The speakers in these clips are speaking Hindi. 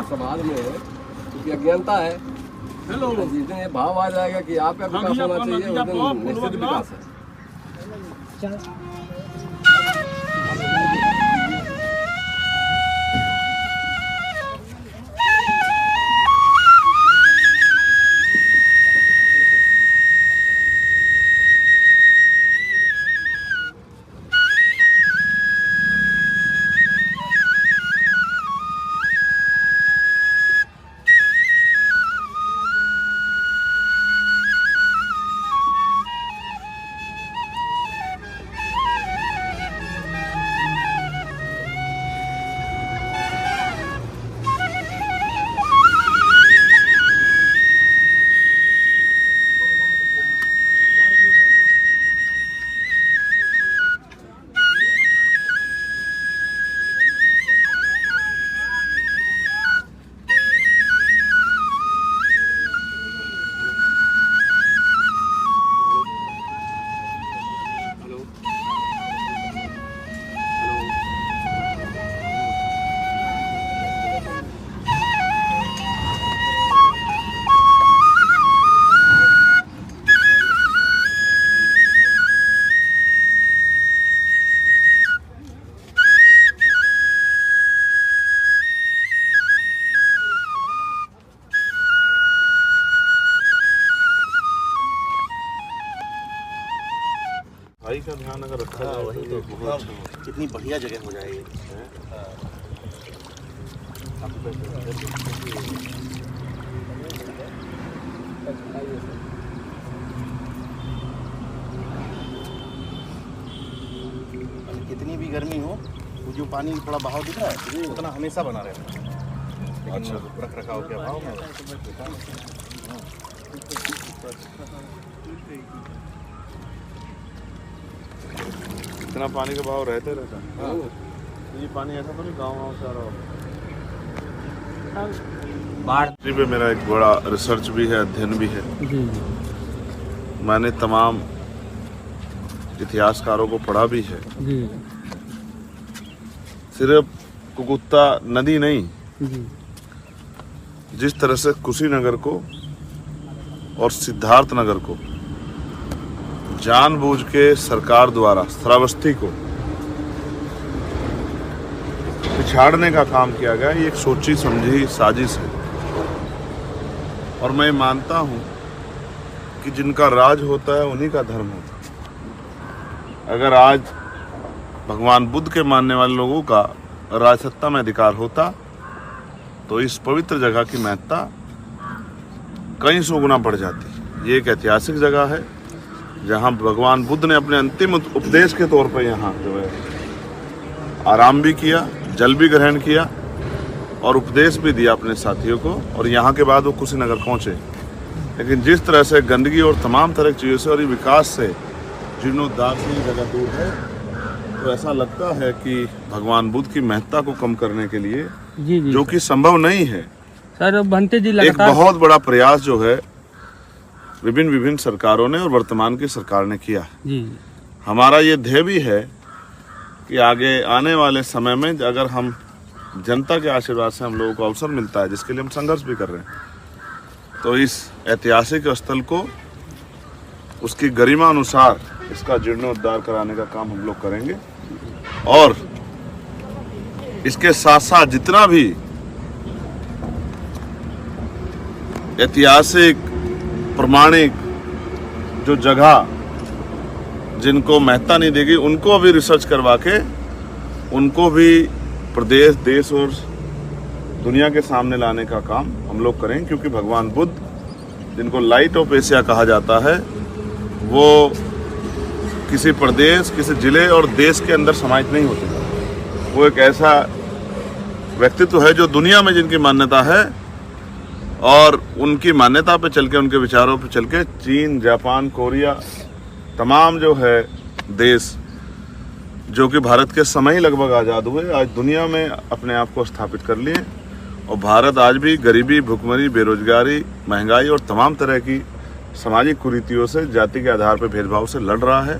समाज में क्योंकि अज्ञानता है, जिस दिन ये भाव आ जाएगा कि आपका विकास होना चाहिए, उस दिन निश्चित विकास है। भाई का ध्यान अगर रखा जाए वही तो बहुत अच्छा, कितनी बढ़िया जगह हो जाएगी। कितनी भी गर्मी हो, वो जो पानी थोड़ा बहाव दिख रहा है उतना हमेशा बना रहता है। अच्छा, रख रखाव के अभाव में इतना पानी का बहाव रहते रहता है। ये पानी ऐसा तो नहीं गाँव से आ रहा हो। पे मेरा एक बड़ा रिसर्च भी है, अध्ययन भी है। मैंने तमाम इतिहासकारों को पढ़ा भी है। सिर्फ कुकुत्ता नदी नहीं, जिस तरह से कुशीनगर को और सिद्धार्थ नगर को जानबूझ के सरकार द्वारा श्रावस्ती को पिछाड़ने का काम किया गया, ये एक सोची समझी साजिश है। और मैं मानता हूं कि जिनका राज होता है उन्हीं का धर्म होता है। अगर आज भगवान बुद्ध के मानने वाले लोगों का राजसत्ता में अधिकार होता तो इस पवित्र जगह की महत्ता कई सौ गुना बढ़ जाती। ये एक ऐतिहासिक जगह है जहाँ भगवान बुद्ध ने अपने अंतिम उपदेश के तौर पर यहाँ जो है आराम भी किया, जल भी ग्रहण किया और उपदेश भी दिया अपने साथियों को। और यहाँ के बाद वो कुशीनगर पहुँचे। लेकिन जिस तरह से गंदगी और तमाम तरह की चीज़ों से और विकास से जीर्णोद्धार से जगह दूर है, तो ऐसा लगता है कि भगवान बुद्ध की महत्ता को कम करने के लिए जी जो कि संभव नहीं है सर, बनते जी एक बहुत बड़ा प्रयास जो है विभिन्न सरकारों ने और वर्तमान की सरकार ने किया जी। हमारा ये ध्येय भी है कि आगे आने वाले समय में अगर हम जनता के आशीर्वाद से हम लोगों को अवसर मिलता है, जिसके लिए हम संघर्ष भी कर रहे हैं, तो इस ऐतिहासिक स्थल को उसकी गरिमा अनुसार इसका जीर्णोद्धार कराने का काम हम लोग करेंगे। और इसके साथ साथ जितना भी ऐतिहासिक प्रमाणिक जो जगह जिनको महत्ता नहीं देगी, उनको भी रिसर्च करवा के उनको भी प्रदेश, देश और दुनिया के सामने लाने का काम हम लोग करें। क्योंकि भगवान बुद्ध, जिनको लाइट ऑफ एशिया कहा जाता है, वो किसी प्रदेश, किसी जिले और देश के अंदर समाहित नहीं होते। वो एक ऐसा व्यक्तित्व है जो दुनिया में जिनकी मान्यता है, और उनकी मान्यता पे चल के, उनके विचारों पे चल के चीन, जापान, कोरिया, तमाम जो है देश जो कि भारत के समय ही लगभग आज़ाद हुए, आज दुनिया में अपने आप को स्थापित कर लिए। और भारत आज भी गरीबी, भुखमरी, बेरोजगारी, महंगाई और तमाम तरह की सामाजिक कुरीतियों से, जाति के आधार पर भेदभाव से लड़ रहा है।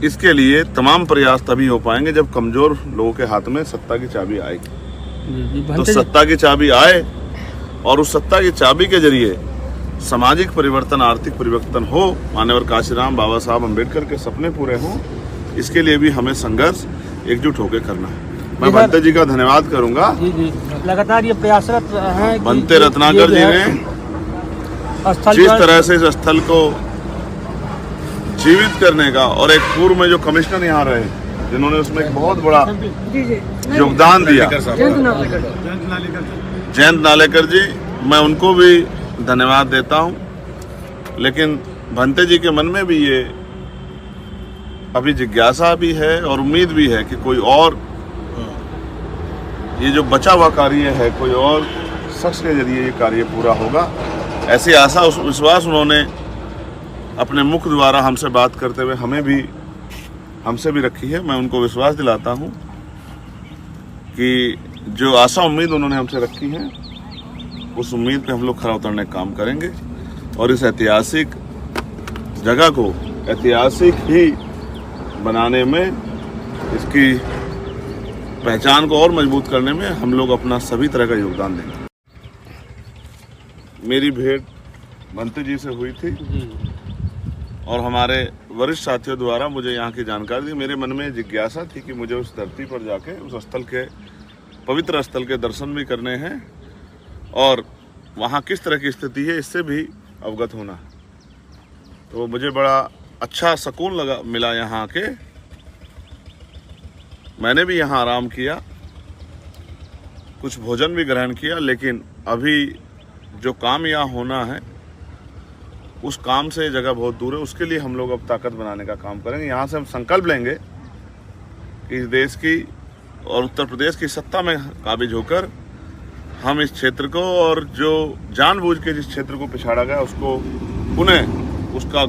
इसके लिए तमाम प्रयास तभी हो पाएंगे जब कमज़ोर लोगों के हाथ में सत्ता की चाबी आएगी। तो सत्ता की चाबी आए और उस सत्ता की चाबी के जरिए सामाजिक परिवर्तन, आर्थिक परिवर्तन हो, माननीय काशीराम बाबा साहब अम्बेडकर के सपने पूरे हों, इसके लिए भी हमें संघर्ष एकजुट होकर करना है। मैं भंते जी का धन्यवाद करूंगा। जी लगातार ये प्रयासरत हैं। भंते रत्नाकर जी ने जिस तरह से इस स्थल को जीवित करने का, और एक पूर्व में जो कमिश्नर यहाँ रहे जिन्होंने उसमें एक बहुत बड़ा योगदान दिया, जयंत नालेकर जी, मैं उनको भी धन्यवाद देता हूँ। लेकिन भंते जी के मन में भी ये अभी जिज्ञासा भी है और उम्मीद भी है कि कोई और ये जो बचा हुआ कार्य है, कोई और शख्स के जरिए ये कार्य पूरा होगा, ऐसी आशा, उस विश्वास उन्होंने अपने मुख द्वारा हमसे बात करते हुए हमसे भी रखी है। मैं उनको विश्वास दिलाता हूँ कि जो आशा उम्मीद उन्होंने हमसे रखी है, उस उम्मीद पे हम लोग खरा उतरने का काम करेंगे और इस ऐतिहासिक जगह को ऐतिहासिक ही बनाने में, इसकी पहचान को और मजबूत करने में हम लोग अपना सभी तरह का योगदान देंगे। मेरी भेंट भंते जी से हुई थी और हमारे वरिष्ठ साथियों द्वारा मुझे यहाँ की जानकारी दी। मेरे मन में जिज्ञासा थी कि मुझे उस धरती पर जाके उस स्थल के, पवित्र स्थल के दर्शन भी करने हैं और वहाँ किस तरह की स्थिति है इससे भी अवगत होना। तो मुझे बड़ा अच्छा सुकून मिला यहाँ के। मैंने भी यहाँ आराम किया, कुछ भोजन भी ग्रहण किया, लेकिन अभी जो काम यहाँ होना है उस काम से जगह बहुत दूर है। उसके लिए हम लोग अब ताकत बनाने का काम करेंगे। यहाँ से हम संकल्प लेंगे कि इस देश की और उत्तर प्रदेश की सत्ता में काबिज होकर हम इस क्षेत्र को, और जो जानबूझ के जिस क्षेत्र को पिछाड़ा गया, उसको पुनः उसका